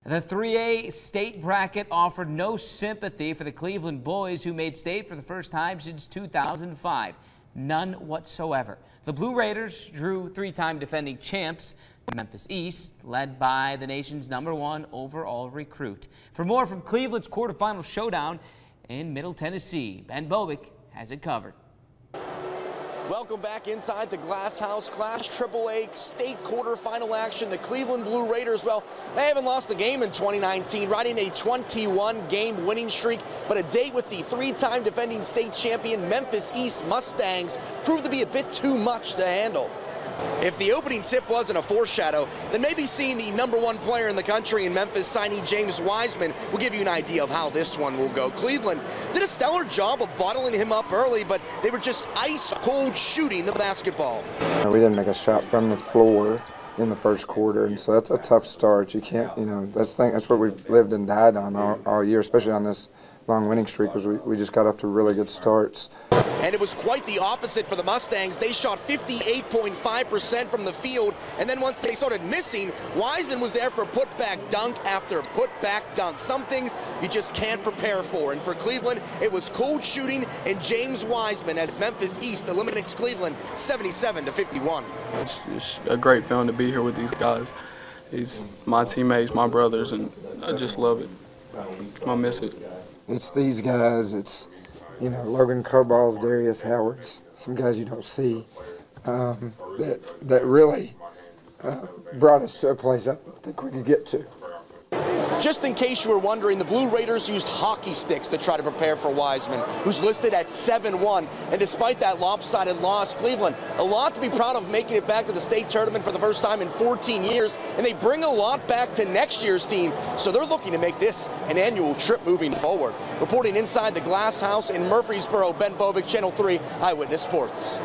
The 3A state bracket offered no sympathy for the Cleveland boys, who made state for the first time since 2005. None whatsoever. The Blue Raiders drew three-time defending champs, Memphis East, led by the nation's #1 overall recruit. For more from Cleveland's quarterfinal showdown in Middle Tennessee, pen-ppublic has it covered. Welcome back inside the Glass House Class AAA state quarterfinal action. The Cleveland Blue Raiders, well, they haven't lost a game in 2019, riding a 21-game winning streak, but a date with the three-time defending state champion Memphis East Mustangs proved to be a bit too much to handle. If the opening tip wasn't a foreshadow, then maybe seeing the #1 player in the country in Memphis signee James Wiseman will give you an idea of how this one will go. Cleveland did a stellar job of bottling him up early, but they were just ice-cold shooting the basketball. We didn't make a shot from the floor in the first quarter, and so that's a tough start. You can't, that's what we've lived and died on all year, especially on this long winning streak, was we just got off to really good starts. And it was quite the opposite for the Mustangs. They shot 58.5% from the field, and then once they started missing, Wiseman was there for putback dunk after putback dunk. Some things you just can't prepare for, and for Cleveland, it was cold shooting and James Wiseman as Memphis East eliminates Cleveland 77-51. It's a great feeling to be here with these guys. He's my teammates, my brothers, and I just love it. I miss it. It's these guys, it's, Logan Cobal's, Darius Howard's, some guys you don't see, that really brought us to a place I don't think we could get to. Just in case you were wondering, the Blue Raiders used hockey sticks to try to prepare for Wiseman, who's listed at 7-1. And despite that lopsided loss, Cleveland, a lot to be proud of, making it back to the state tournament for the first time in 14 years. And they bring a lot back to next year's team, so they're looking to make this an annual trip moving forward. Reporting inside the Glass House in Murfreesboro, Ben Bovic, Channel 3 Eyewitness Sports.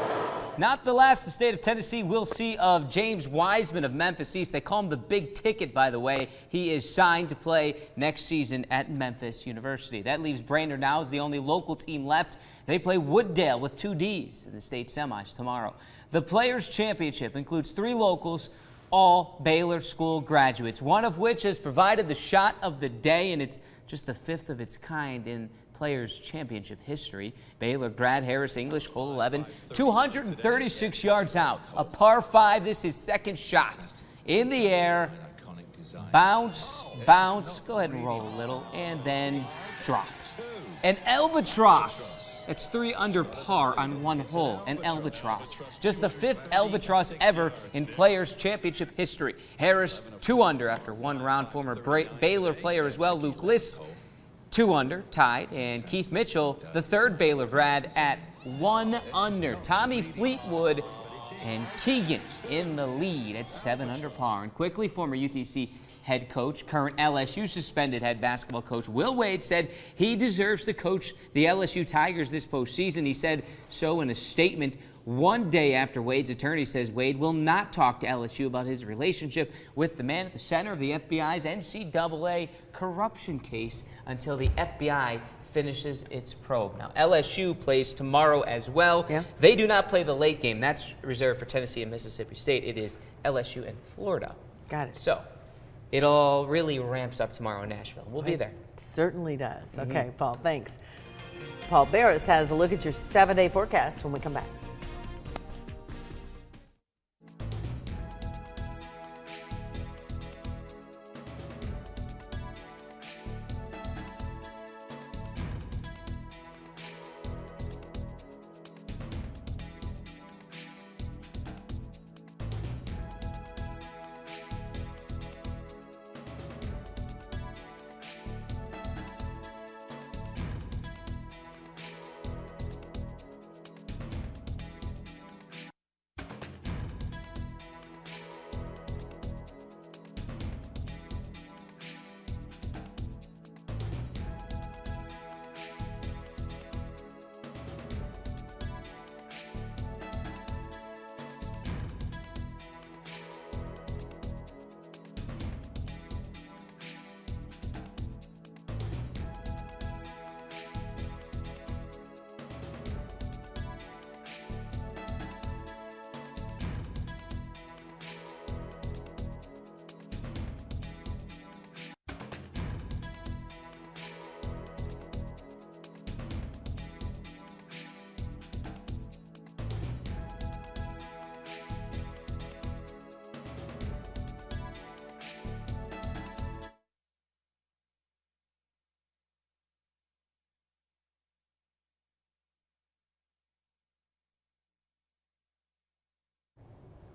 Not the last the state of Tennessee will see of James Wiseman of Memphis East. They call him the big ticket, by the way. He is signed to play next season at Memphis University. That leaves Brainerd now as the only local team left. They play Wooddale with 2 Ds in the state semis tomorrow. The Players' Championship includes 3 locals, all Baylor School graduates, one of which has provided the shot of the day, and it's just the 5th of its kind in Players' Championship history. Baylor grad Harris English, hole 11, 236 yards out, a par 5. This is second shot in the air, bounce, go ahead and roll a little, and then drop. An albatross. It's 3 under par on 1 hole, an albatross. Just the 5th albatross ever in Players' Championship history. Harris 2 under after 1 round. Former Baylor player as well, Luke List, 2 under, tied, and Keith Mitchell, the 3rd Baylor grad, at 1 under. Tommy Fleetwood and Keegan in the lead at 7 under par. And quickly, former UTC head coach, current LSU suspended head basketball coach Will Wade said he deserves to coach the LSU Tigers this postseason. He said so in a statement 1 day after Wade's attorney says Wade will not talk to LSU about his relationship with the man at the center of the FBI's NCAA corruption case until the FBI finishes its probe. Now, LSU plays tomorrow as well. Yeah. They do not play the late game. That's reserved for Tennessee and Mississippi State. It is LSU and Florida. Got it. So it all really ramps up tomorrow in Nashville. We'll be there. It certainly does. Okay, Paul, thanks. Paul Barris has a look at your 7-day forecast when we come back.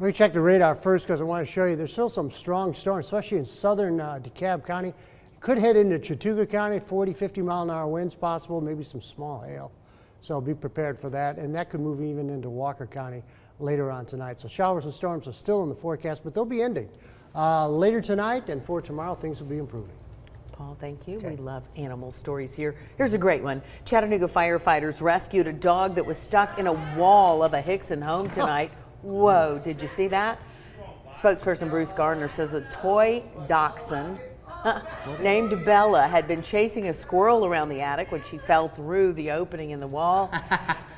Let me check the radar first because I want to show you there's still some strong storms, especially in southern DeKalb County. Could head into Chattooga County, 40, 50 mile an hour winds possible, maybe some small hail. So be prepared for that. And that could move even into Walker County later on tonight. So showers and storms are still in the forecast, but they'll be ending. Later tonight and for tomorrow, things will be improving. Paul, thank you. Okay. We love animal stories here. Here's a great one. Chattanooga firefighters rescued a dog that was stuck in a wall of a Hickson home tonight. Whoa, did you see that? Spokesperson Bruce Gardner says a toy dachshund named Bella had been chasing a squirrel around the attic when she fell through the opening in the wall.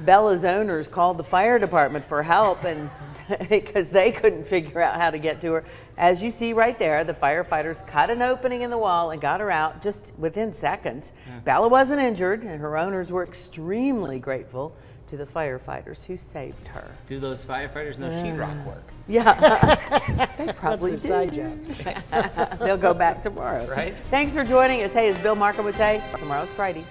Bella's owners called the fire department for help and because they couldn't figure out how to get to her. As you see right there, the firefighters cut an opening in the wall and got her out just within seconds. Bella wasn't injured and her owners were extremely grateful to the firefighters who saved her. Do those firefighters know sheetrock work? Yeah, they probably That's do. their side job. They'll go back tomorrow. Right. Thanks for joining us. Hey, as Bill Markham would say, tomorrow's Friday.